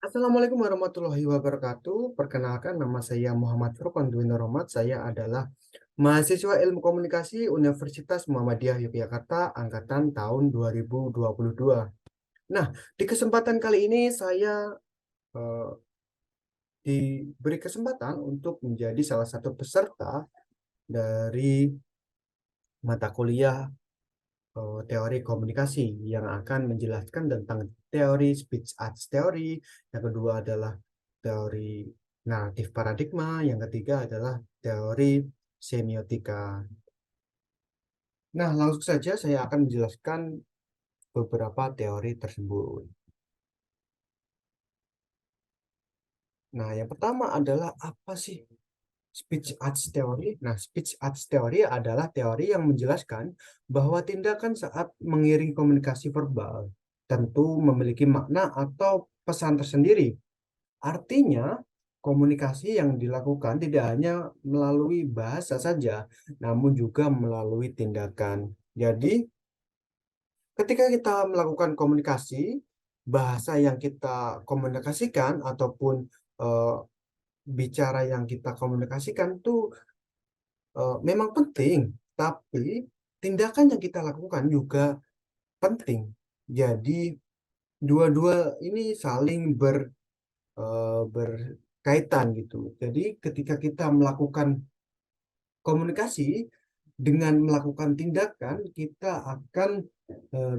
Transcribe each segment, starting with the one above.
Assalamualaikum warahmatullahi wabarakatuh. Perkenalkan, nama saya Muhammad Furqan Dwi Rohmat. Saya adalah mahasiswa Ilmu Komunikasi Universitas Muhammadiyah Yogyakarta angkatan tahun 2022. Nah, di kesempatan kali ini saya eh, diberi kesempatan untuk menjadi salah satu peserta dari mata kuliah teori komunikasi yang akan menjelaskan tentang teori speech arts theory, yang kedua adalah teori naratif paradigma, yang ketiga adalah teori semiotika. Nah, langsung saja saya akan menjelaskan beberapa teori tersebut. Nah, yang pertama adalah apa sih speech arts theory? Nah, speech arts theory adalah teori yang menjelaskan bahwa tindakan saat mengiring komunikasi verbal tentu memiliki makna atau pesan tersendiri. Artinya, komunikasi yang dilakukan tidak hanya melalui bahasa saja, namun juga melalui tindakan. Jadi, ketika kita melakukan komunikasi, bahasa yang kita komunikasikan ataupun eh, bicara yang kita komunikasikan itu memang penting, tapi tindakan yang kita lakukan juga penting. Jadi, dua-dua ini saling berkaitan gitu. Jadi, ketika kita melakukan komunikasi dengan melakukan tindakan, kita akan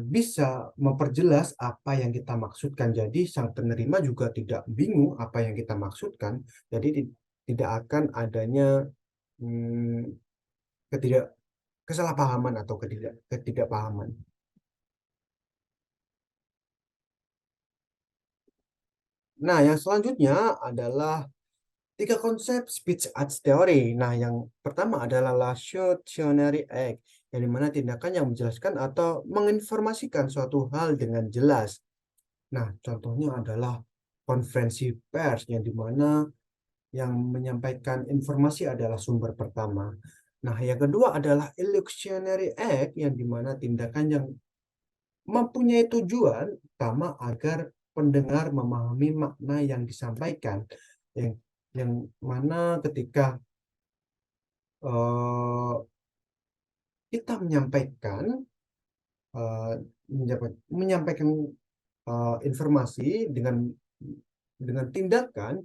bisa memperjelas apa yang kita maksudkan. Jadi, sang penerima juga tidak bingung apa yang kita maksudkan. Jadi, tidak akan adanya hmm, ketidak kesalahpahaman atau ketidakpahaman. Nah, yang selanjutnya adalah tiga konsep speech arts theory. Nah, yang pertama adalah Lasciationary Act, yang dimana tindakan yang menjelaskan atau menginformasikan suatu hal dengan jelas. Nah, contohnya adalah konferensi pers, yang dimana yang menyampaikan informasi adalah sumber pertama. Nah, yang kedua adalah Illusionary Act, yang dimana tindakan yang mempunyai tujuan utama agar pendengar memahami makna yang disampaikan, yang yang mana ketika eh, kita eh, menyampaikan informasi dengan tindakan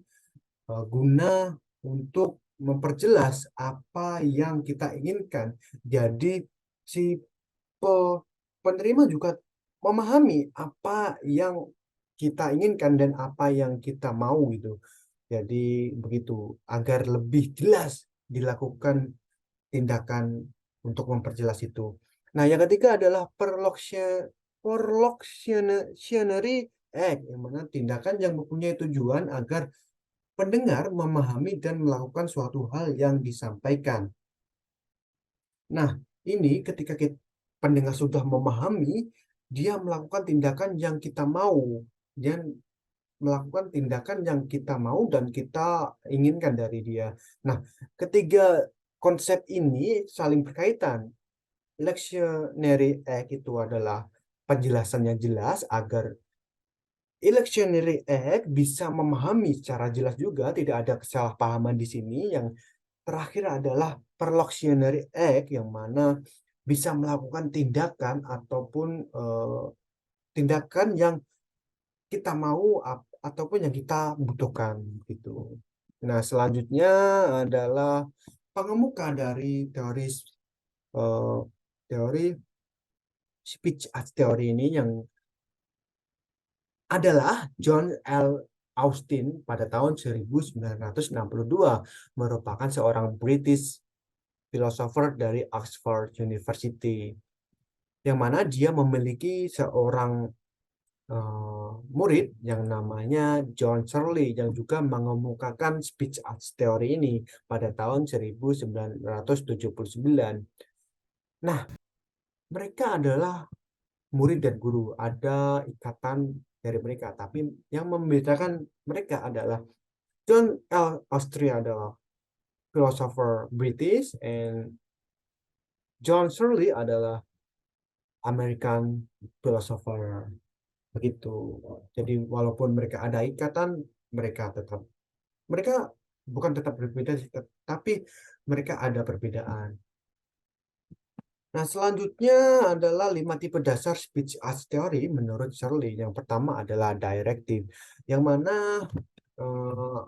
guna untuk memperjelas apa yang kita inginkan. Jadi si penerima juga memahami apa yang kita inginkan dan apa yang kita mau gitu. Jadi begitu agar lebih jelas dilakukan tindakan untuk memperjelas itu. Nah, yang ketiga adalah Perlocutionary Act, yang mana tindakan yang mempunyai tujuan agar pendengar memahami dan melakukan suatu hal yang disampaikan. Nah, ini ketika pendengar sudah memahami, dia melakukan tindakan yang kita mau. Dia melakukan tindakan yang kita mau dan kita inginkan dari dia. Nah, ketiga konsep ini saling berkaitan. Lectionary Act itu adalah penjelasannya jelas agar Electionary Act bisa memahami secara jelas juga, tidak ada kesalahpahaman di sini. Yang terakhir adalah Perlocutionary Act, yang mana bisa melakukan tindakan ataupun tindakan yang kita mau ataupun yang kita butuhkan gitu. Nah, selanjutnya adalah pengemuka dari eh, teori speech arts theory ini yang adalah John L. Austin pada tahun 1962, merupakan seorang British philosopher dari Oxford University, yang mana dia memiliki seorang murid yang namanya John Searle, yang juga mengemukakan speech arts theory ini pada tahun 1979. Nah, mereka adalah murid dan guru, ada ikatan dari mereka, tapi yang membedakan mereka adalah John L. Austria adalah philosopher British, and John Searle adalah American philosopher. begitu. Jadi walaupun mereka ada ikatan, mereka bukan tetap berbeda, tapi mereka ada perbedaan. Nah, selanjutnya adalah 5 tipe dasar speech as theory menurut Shirley. Yang pertama adalah directive, yang mana eh,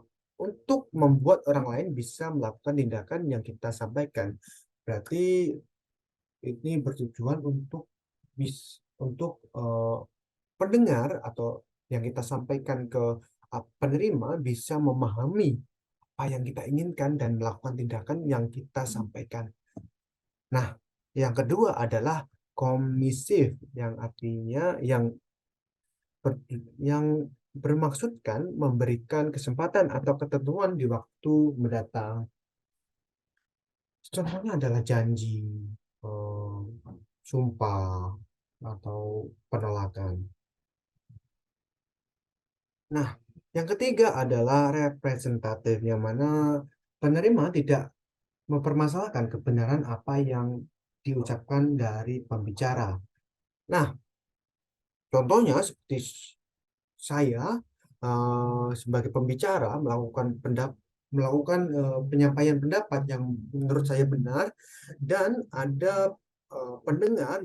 untuk membuat orang lain bisa melakukan tindakan yang kita sampaikan. Berarti ini bertujuan untuk pendengar atau yang kita sampaikan ke penerima bisa memahami apa yang kita inginkan dan melakukan tindakan yang kita sampaikan. Nah, yang kedua adalah komisif, yang artinya ber- yang bermaksudkan memberikan kesempatan atau ketentuan di waktu mendatang. Contohnya adalah janji, eh, sumpah, atau penolakan. Nah, yang ketiga adalah representatif, yang mana penerima tidak mempermasalahkan kebenaran apa yang diucapkan dari pembicara. Nah, contohnya seperti saya sebagai pembicara melakukan penyampaian pendapat yang menurut saya benar, dan ada pendengar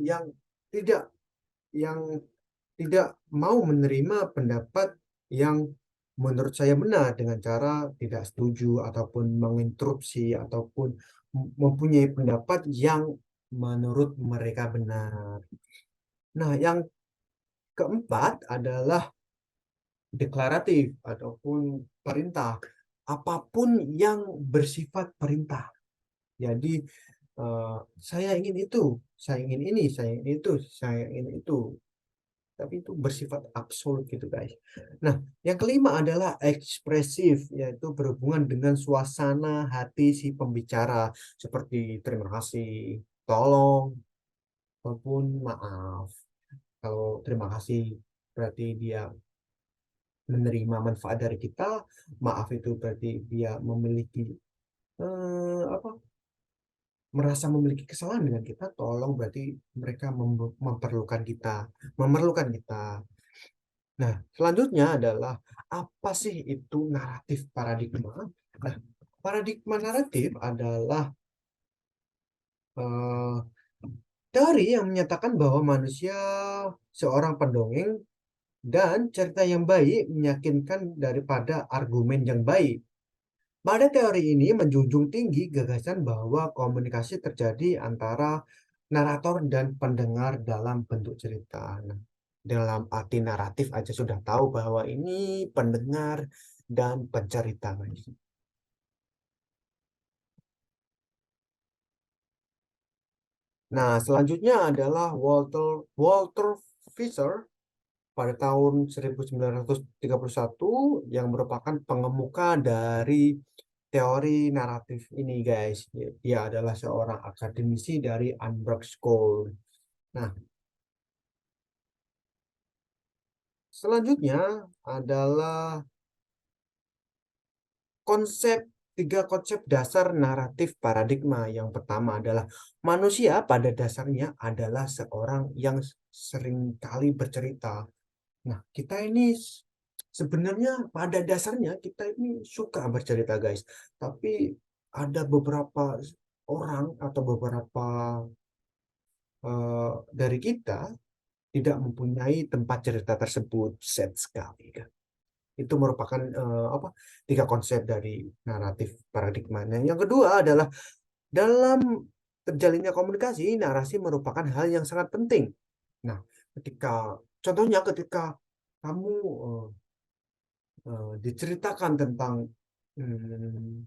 tidak yang tidak mau menerima pendapat yang menurut saya benar dengan cara tidak setuju ataupun menginterupsi ataupun mempunyai pendapat yang menurut mereka benar. Nah, yang keempat adalah deklaratif ataupun perintah. Apapun yang bersifat perintah. Jadi saya ingin itu, saya ingin ini, saya ingin itu, saya ingin itu. Tapi itu bersifat absolut gitu guys. Nah, yang kelima adalah ekspresif, yaitu berhubungan dengan suasana hati si pembicara, seperti terima kasih, tolong, ataupun maaf. Kalau terima kasih berarti dia menerima manfaat dari kita, maaf itu berarti dia memiliki apa, merasa memiliki kesalahan dengan kita, tolong berarti mereka memerlukan kita. Nah, selanjutnya adalah apa sih itu naratif paradigma? Nah, paradigma naratif adalah eh, teori yang menyatakan bahwa manusia seorang pendongeng dan cerita yang baik meyakinkan daripada argumen yang baik. Pada teori ini menjunjung tinggi gagasan bahwa komunikasi terjadi antara narator dan pendengar dalam bentuk cerita. Nah, dalam arti naratif aja sudah tahu bahwa ini pendengar dan pencerita, guys. Nah, selanjutnya adalah Walter Walter Fisher pada tahun 1931, yang merupakan pengemuka dari teori naratif ini, guys. Dia adalah seorang akademisi dari Hamburg School. Nah, selanjutnya adalah konsep tiga konsep dasar naratif paradigma. Yang pertama adalah manusia pada dasarnya adalah seorang yang seringkali bercerita. Nah, kita ini sebenarnya pada dasarnya kita ini suka bercerita, guys. Tapi ada beberapa orang atau beberapa dari kita tidak mempunyai tempat cerita tersebut. Sad sekali, kan. Itu merupakan apa, tiga konsep dari naratif paradigmanya. Yang kedua adalah dalam terjalinnya komunikasi, narasi merupakan hal yang sangat penting. Nah, contohnya ketika kamu diceritakan tentang hmm,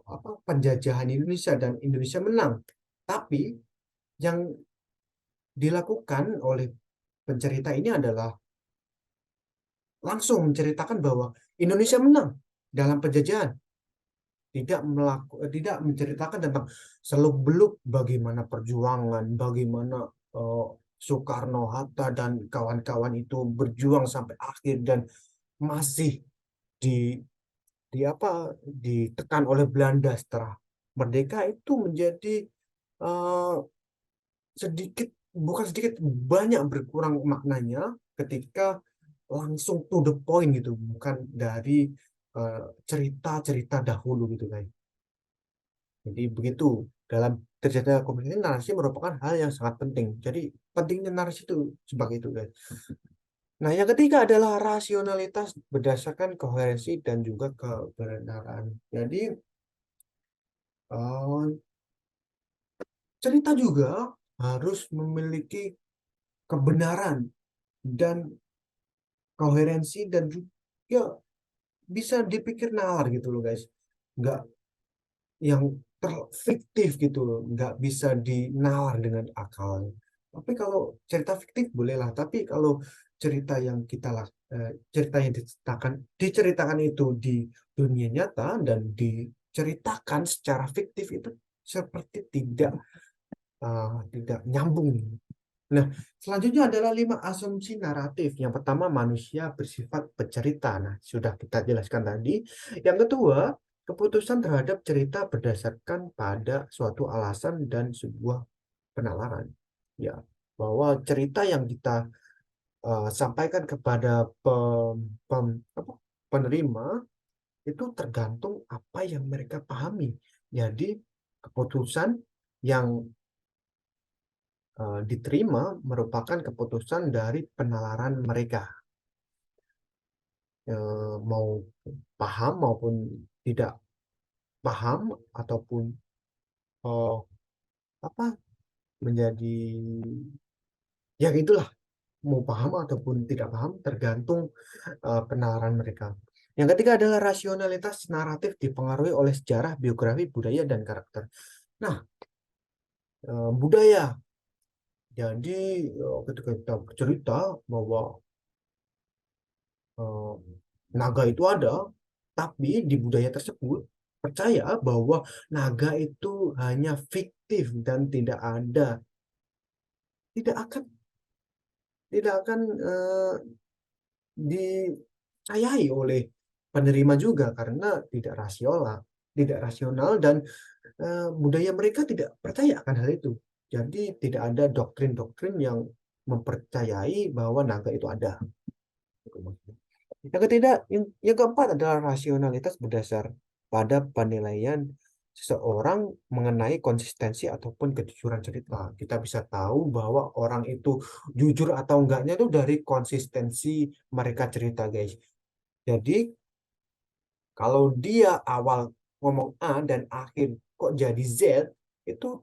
apa, penjajahan Indonesia dan Indonesia menang, tapi yang dilakukan oleh pencerita ini adalah langsung menceritakan bahwa Indonesia menang dalam penjajahan, tidak menceritakan tentang seluk-beluk bagaimana perjuangan, bagaimana eh, Soekarno, Hatta dan kawan-kawan itu berjuang sampai akhir dan masih di di apa ditekan oleh Belanda setelah merdeka. Itu menjadi eh, sedikit bukan sedikit, banyak berkurang maknanya ketika langsung to the point gitu, bukan dari cerita-cerita dahulu gitu guys. Jadi begitu, dalam terjadinya komunikasi, narasi merupakan hal yang sangat penting. Jadi pentingnya narasi itu sebagai itu guys. Nah, yang ketiga adalah rasionalitas berdasarkan koherensi dan juga kebenaran. Jadi eh, cerita juga harus memiliki kebenaran dan koherensi dan juga bisa dipikir nalar gitu loh guys. Nggak yang fiktif gitu loh, nggak bisa dinalar dengan akal. Tapi kalau cerita fiktif bolehlah, tapi kalau cerita yang cerita yang diceritakan itu di dunia nyata dan diceritakan secara fiktif itu seperti tidak nyambung. Nah, selanjutnya adalah 5 asumsi naratif. Yang pertama, manusia bersifat pencerita. Nah, sudah kita jelaskan tadi. Yang kedua, keputusan terhadap cerita berdasarkan pada suatu alasan dan sebuah penalaran. Ya, bahwa cerita yang kita sampaikan kepada penerima itu tergantung apa yang mereka pahami. Jadi, keputusan yang diterima merupakan keputusan dari penalaran mereka. Mau paham maupun tidak paham ataupun eh, apa menjadi ya itulah, mau paham ataupun tidak paham tergantung penalaran mereka. Yang ketiga adalah rasionalitas naratif dipengaruhi oleh sejarah, biografi, budaya, dan karakter. Nah, budaya. Jadi ketika kita bercerita bahwa eh, naga itu ada, tapi di budaya tersebut percaya bahwa naga itu hanya fiktif dan tidak akan tidak akan dicayai oleh penerima juga karena tidak rasional dan budaya mereka tidak percaya akan hal itu. Jadi tidak ada doktrin-doktrin yang mempercayai bahwa naga itu ada. Yang ketiga, yang keempat adalah rasionalitas berdasar pada penilaian seseorang mengenai konsistensi ataupun kejujuran cerita. Kita bisa tahu bahwa orang itu jujur atau enggaknya itu dari konsistensi mereka cerita, guys. Jadi, kalau dia awal ngomong A dan akhir kok jadi Z, itu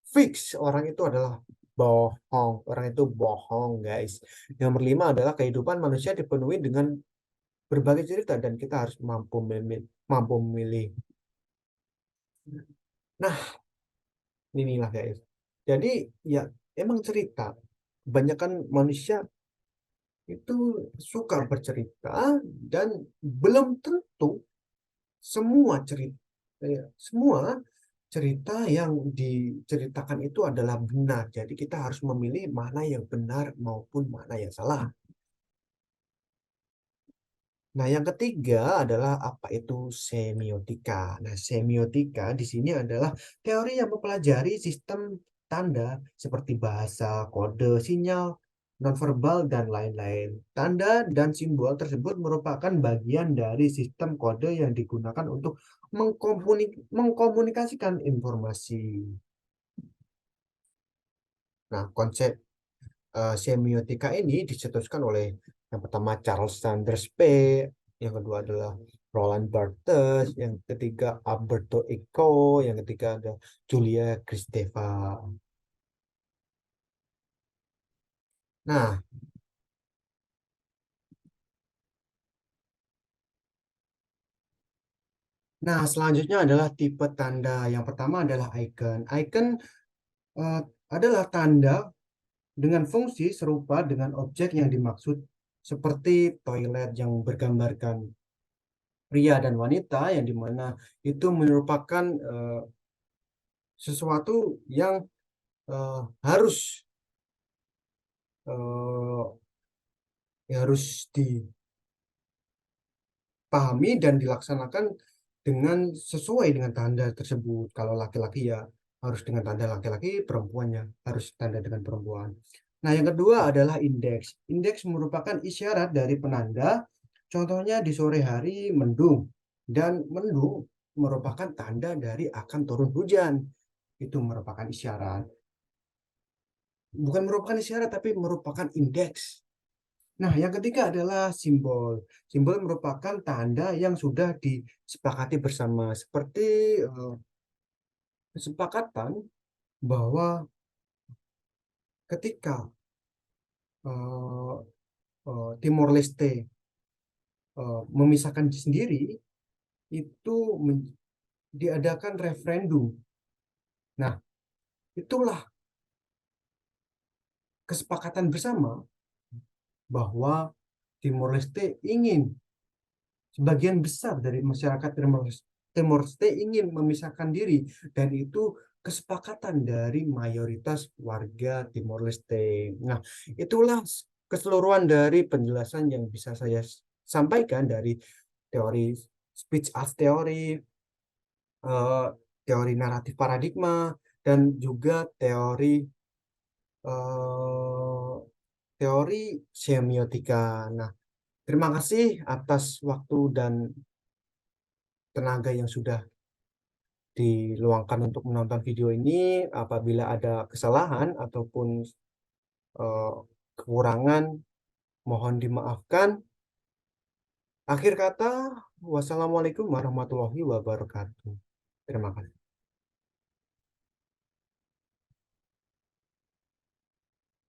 fix orang itu adalah bohong. Orang itu bohong, guys. Yang kelima adalah kehidupan manusia dipenuhi dengan berbagai cerita dan kita harus mampu memilih. Nah, inilah guys. Jadi ya emang cerita. Kebanyakan manusia itu suka bercerita dan belum tentu semua semua cerita yang diceritakan itu adalah benar. Jadi kita harus memilih mana yang benar maupun mana yang salah. Nah, yang ketiga adalah apa itu semiotika. Nah, semiotika di sini adalah teori yang mempelajari sistem tanda seperti bahasa, kode, sinyal, nonverbal, dan lain-lain. Tanda dan simbol tersebut merupakan bagian dari sistem kode yang digunakan untuk mengkomunikasikan informasi. Nah, konsep semiotika ini dicetuskan oleh yang pertama Charles Sanders Peirce, yang kedua adalah Roland Barthes, yang ketiga Alberto Eco, yang ketiga ada Julia Kristeva. Nah, selanjutnya adalah tipe tanda. Yang pertama adalah icon. Icon eh, adalah tanda dengan fungsi serupa dengan objek yang dimaksud, seperti toilet yang bergambarkan pria dan wanita, yang dimana itu merupakan sesuatu yang eh, harus eh, harus dipahami dan dilaksanakan dengan sesuai dengan tanda tersebut. Kalau laki-laki ya harus dengan tanda laki-laki, perempuannya harus tanda dengan perempuan. Nah, yang kedua adalah indeks. Indeks merupakan isyarat dari penanda, contohnya di sore hari mendung, dan mendung merupakan tanda dari akan turun hujan. Itu merupakan isyarat. Bukan merupakan isyarat, tapi merupakan indeks. Nah, yang ketiga adalah simbol. Simbol merupakan tanda yang sudah disepakati bersama, seperti kesepakatan bahwa ketika eh, Timor Leste memisahkan sendiri, itu diadakan referendum. Nah, itulah kesepakatan bersama bahwa Timor Leste ingin, sebagian besar dari masyarakat Timor Leste ingin memisahkan diri, dan itu kesepakatan dari mayoritas warga Timor Leste. Nah, itulah keseluruhan dari penjelasan yang bisa saya sampaikan dari teori speech art theory, eh, teori naratif paradigma, dan juga eh, teori semiotika. Nah, terima kasih atas waktu dan tenaga yang sudah diluangkan untuk menonton video ini. Apabila ada kesalahan ataupun eh, kekurangan, mohon dimaafkan. Akhir kata, wassalamualaikum warahmatullahi wabarakatuh. Terima kasih.